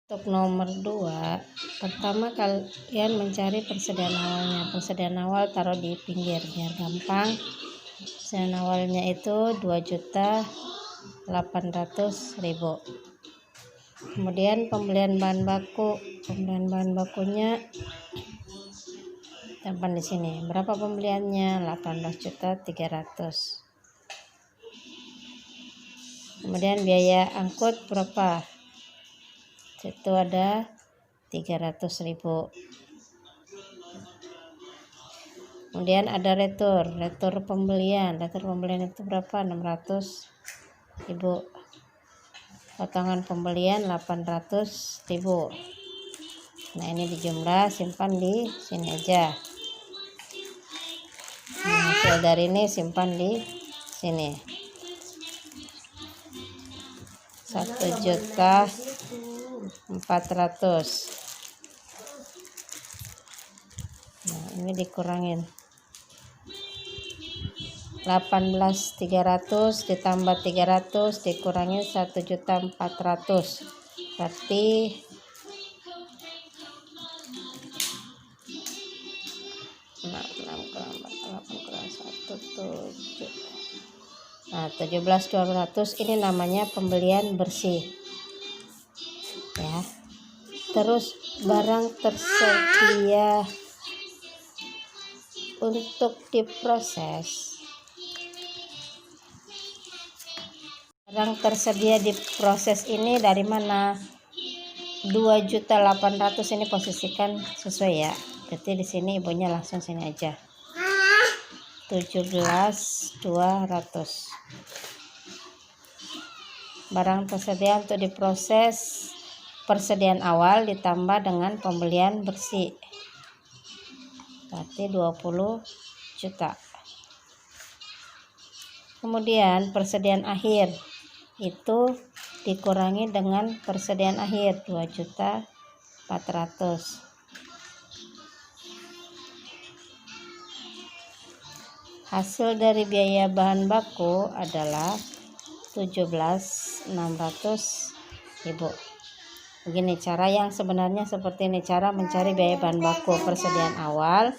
Untuk nomor 2, pertama kalian mencari persediaan awalnya. Persediaan awal taruh di pinggir biar gampang. Persediaan awalnya itu 2.800.000. Kemudian pembelian bahan baku. Pembelian bahan bakunya simpan di sini. Berapa pembeliannya? 18.300.000. Kemudian biaya angkut berapa? Itu ada 300.000. Kemudian ada retur pembelian. Retur pembelian itu berapa? 600.000. Potongan pembelian 800.000. Nah, ini dijumlah, simpan di sini aja. Nah, hasil dari ini simpan di sini. 1.400.000. Nah, ini dikurangin. 18.300 ditambah 300 dikurangi 1.400.000. Berarti 17.200. Ini namanya pembelian bersih ya. Terus barang tersedia untuk diproses. Barang tersedia diproses ini dari mana? 2.800.000 ini posisikan sesuai ya. Berarti di sini ibunya langsung sini aja. 17.200. Barang tersedia untuk diproses, persediaan awal ditambah dengan pembelian bersih. Berarti 20 juta. Kemudian persediaan akhir itu dikurangi dengan persediaan akhir 2.400.000. Hasil dari biaya bahan baku adalah 17.600.000. Begini cara yang sebenarnya, seperti ini cara mencari biaya bahan baku. Persediaan awal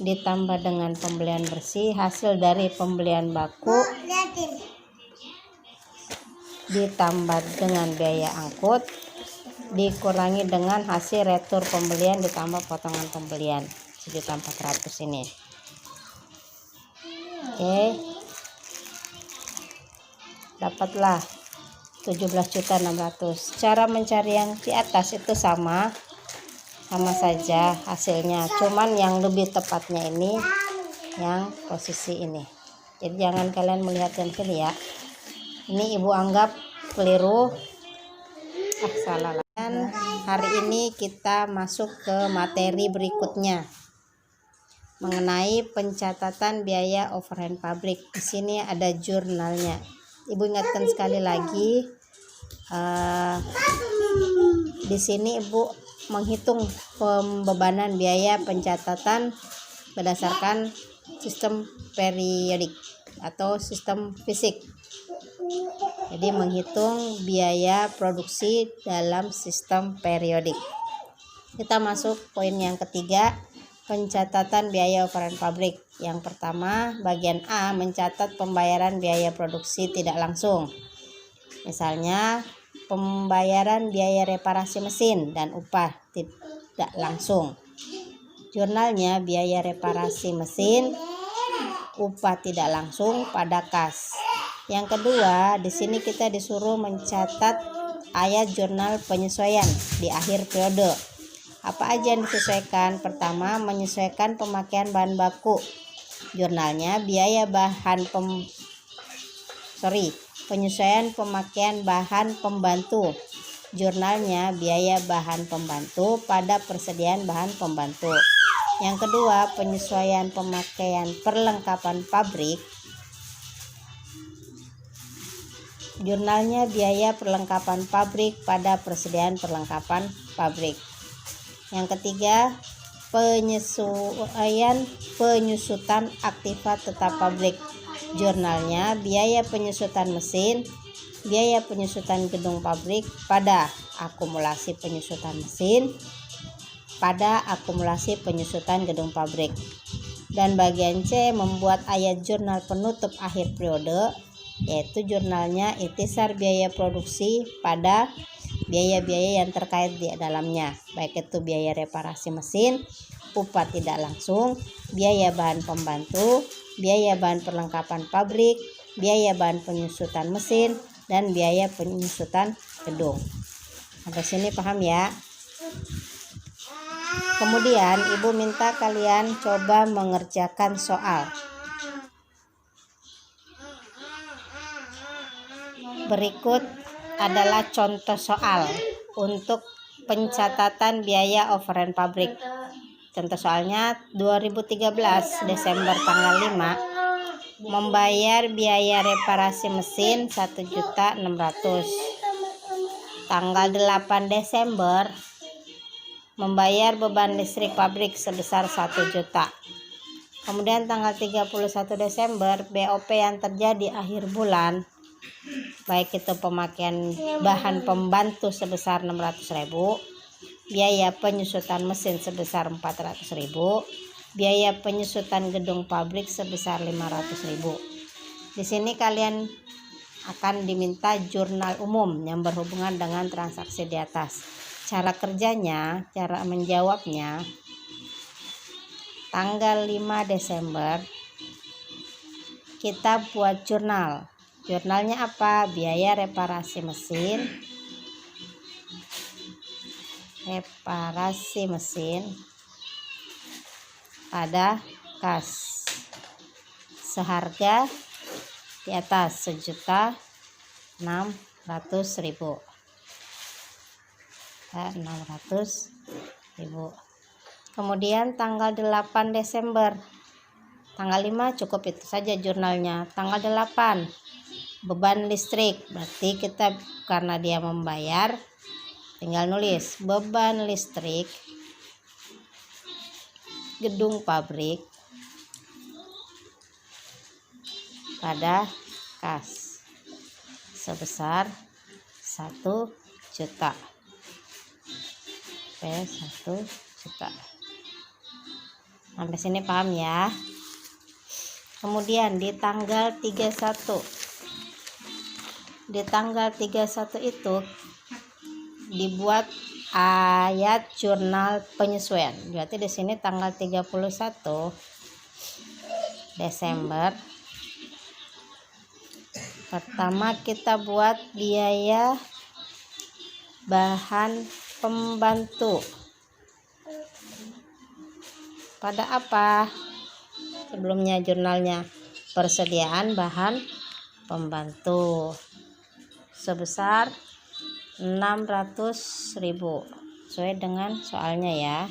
ditambah dengan pembelian bersih, hasil dari pembelian baku ditambah dengan biaya angkut dikurangi dengan hasil retur pembelian ditambah potongan pembelian 1.400.000 ini. Oke, dapatlah 17.600.000. Cara mencari yang di atas itu sama saja hasilnya, cuman yang lebih tepatnya ini yang posisi ini. Jadi jangan kalian melihat yang sini ya. Ini ibu anggap keliru. Salah. Dan hari ini kita masuk ke materi berikutnya mengenai pencatatan biaya overhead pabrik. Di sini ada jurnalnya. Ibu ingatkan sekali lagi, di sini ibu menghitung pembebanan biaya pencatatan berdasarkan sistem periodik atau sistem fisik. Jadi menghitung biaya produksi dalam sistem periodik. Kita masuk poin yang ketiga, pencatatan biaya overhead pabrik. Yang pertama, bagian A, mencatat pembayaran biaya produksi tidak langsung. Misalnya pembayaran biaya reparasi mesin dan upah tidak langsung. Jurnalnya biaya reparasi mesin, upah tidak langsung pada kas. Yang kedua, di sini kita disuruh mencatat ayat jurnal penyesuaian di akhir periode. Apa aja yang disesuaikan? Pertama, menyesuaikan pemakaian bahan baku. Jurnalnya biaya penyesuaian pemakaian bahan pembantu. Jurnalnya biaya bahan pembantu pada persediaan bahan pembantu. Yang kedua, penyesuaian pemakaian perlengkapan pabrik. Jurnalnya biaya perlengkapan pabrik pada persediaan perlengkapan pabrik. Yang ketiga, penyusutan aktiva tetap pabrik. Jurnalnya biaya penyusutan mesin, biaya penyusutan gedung pabrik pada akumulasi penyusutan mesin pada akumulasi penyusutan gedung pabrik. Dan bagian C, membuat ayat jurnal penutup akhir periode, yaitu jurnalnya ikhtisar biaya produksi pada biaya-biaya yang terkait di dalamnya, baik itu biaya reparasi mesin, upah tidak langsung, biaya bahan pembantu, biaya bahan perlengkapan pabrik, biaya bahan penyusutan mesin, dan biaya penyusutan gedung. Sampai sini paham ya? Kemudian ibu minta kalian coba mengerjakan soal. Berikut adalah contoh soal untuk pencatatan biaya overhead pabrik. Contoh soalnya 2013 Desember tanggal 5 membayar biaya reparasi mesin 1.600.000. Tanggal 8 Desember membayar beban listrik pabrik sebesar 1 juta. Kemudian tanggal 31 Desember BOP yang terjadi akhir bulan, baik itu pemakaian bahan pembantu sebesar 600.000, biaya penyusutan mesin sebesar 400.000, biaya penyusutan gedung pabrik sebesar 500.000. Di sini kalian akan diminta jurnal umum yang berhubungan dengan transaksi di atas. Cara kerjanya, cara menjawabnya, tanggal 5 Desember kita buat jurnal. Jurnalnya apa? Biaya reparasi mesin, pada kas seharga di atas 1.600.000. Kemudian tanggal 8 Desember, tanggal 5 cukup itu saja jurnalnya. Tanggal 8 beban listrik, berarti kita karena dia membayar tinggal nulis beban listrik gedung pabrik pada kas sebesar 1 juta. 1 juta. Sampai sini paham ya? Kemudian di tanggal 31 itu dibuat ayat jurnal penyesuaian. Berarti di sini tanggal 31 Desember pertama kita buat biaya bahan pembantu pada apa? Sebelumnya jurnalnya persediaan bahan pembantu sebesar 600.000 sesuai dengan soalnya ya,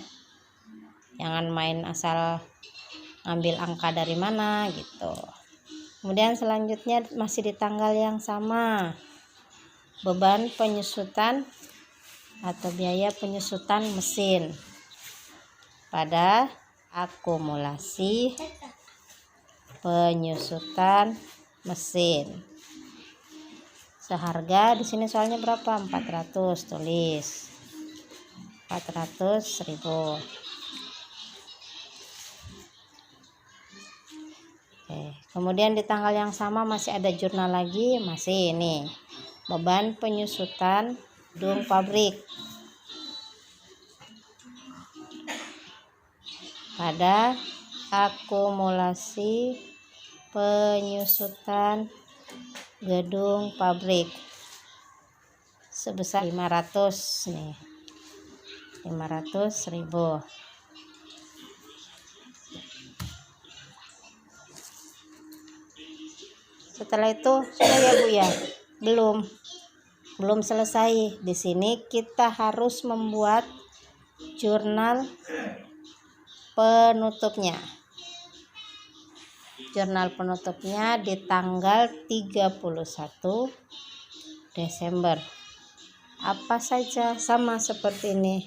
jangan main asal ngambil angka dari mana gitu. Kemudian selanjutnya masih di tanggal yang sama, beban penyusutan atau biaya penyusutan mesin pada akumulasi penyusutan mesin seharga, di sini soalnya berapa? 400, tulis 400.000. Oke, kemudian di tanggal yang sama masih ada jurnal lagi, masih ini beban penyusutan gedung pabrik pada akumulasi penyusutan gedung pabrik sebesar 500 nih, 500.000. Setelah itu sudah ya Bu ya? Belum selesai. Di sini kita harus membuat jurnal penutupnya. Jurnal penutupnya di tanggal 31 Desember. Apa saja sama seperti ini,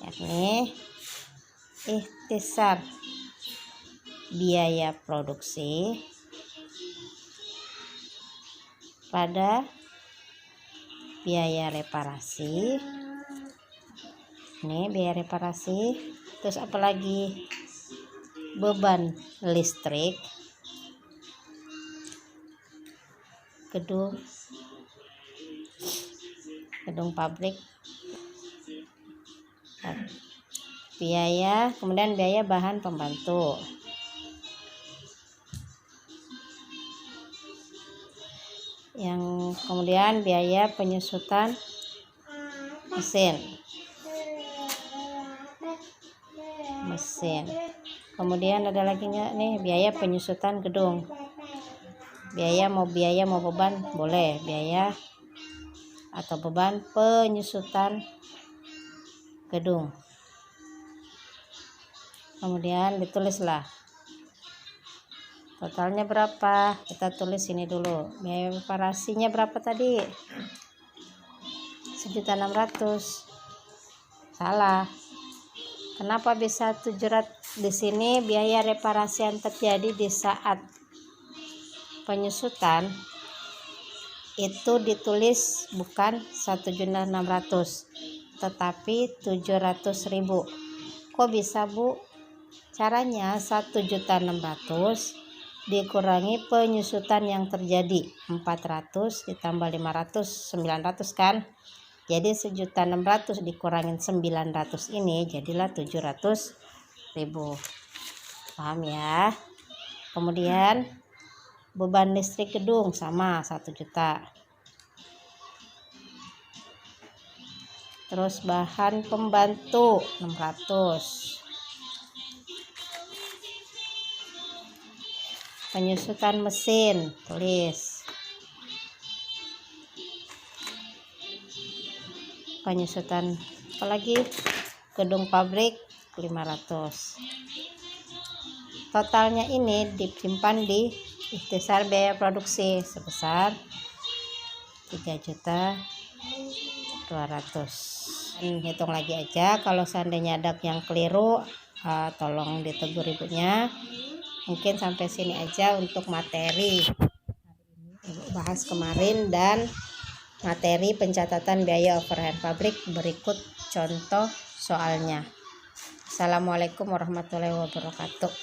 yakni ikhtisar biaya produksi pada biaya reparasi. Ini biaya reparasi. Terus apalagi beban listrik, gedung pabrik, biaya, kemudian biaya bahan pembantu, yang kemudian biaya penyusutan mesin, kemudian ada lagi nggak nih, biaya penyusutan gedung, biaya mau beban boleh, biaya atau beban penyusutan gedung. Kemudian ditulislah totalnya berapa, kita tulis ini dulu. Biaya reparasinya berapa tadi? 1.600.000. Salah. Kenapa bisa 700? Di sini biaya reparasi yang terjadi di saat penyusutan itu ditulis bukan 1.600.000 tetapi 700.000. Kok bisa, Bu? Caranya 1.600.000 dikurangi penyusutan yang terjadi, 400 ditambah 500, 900 kan? Jadi 1.600.000 dikurangin 900 ini jadilah 700.000. Paham ya? Kemudian beban listrik gedung sama 1 juta. Terus bahan pembantu 600. Penyusutan mesin tulis. Penyusutan apalagi gedung pabrik 500. Totalnya ini disimpan di ikhtisar biaya produksi sebesar 3.200.000. Hitung lagi aja, kalau seandainya ada yang keliru tolong ditegur ibunya. Mungkin sampai sini aja untuk materi Ibu bahas kemarin dan materi pencatatan biaya overhead pabrik. Berikut contoh soalnya. Assalamualaikum warahmatullahi wabarakatuh.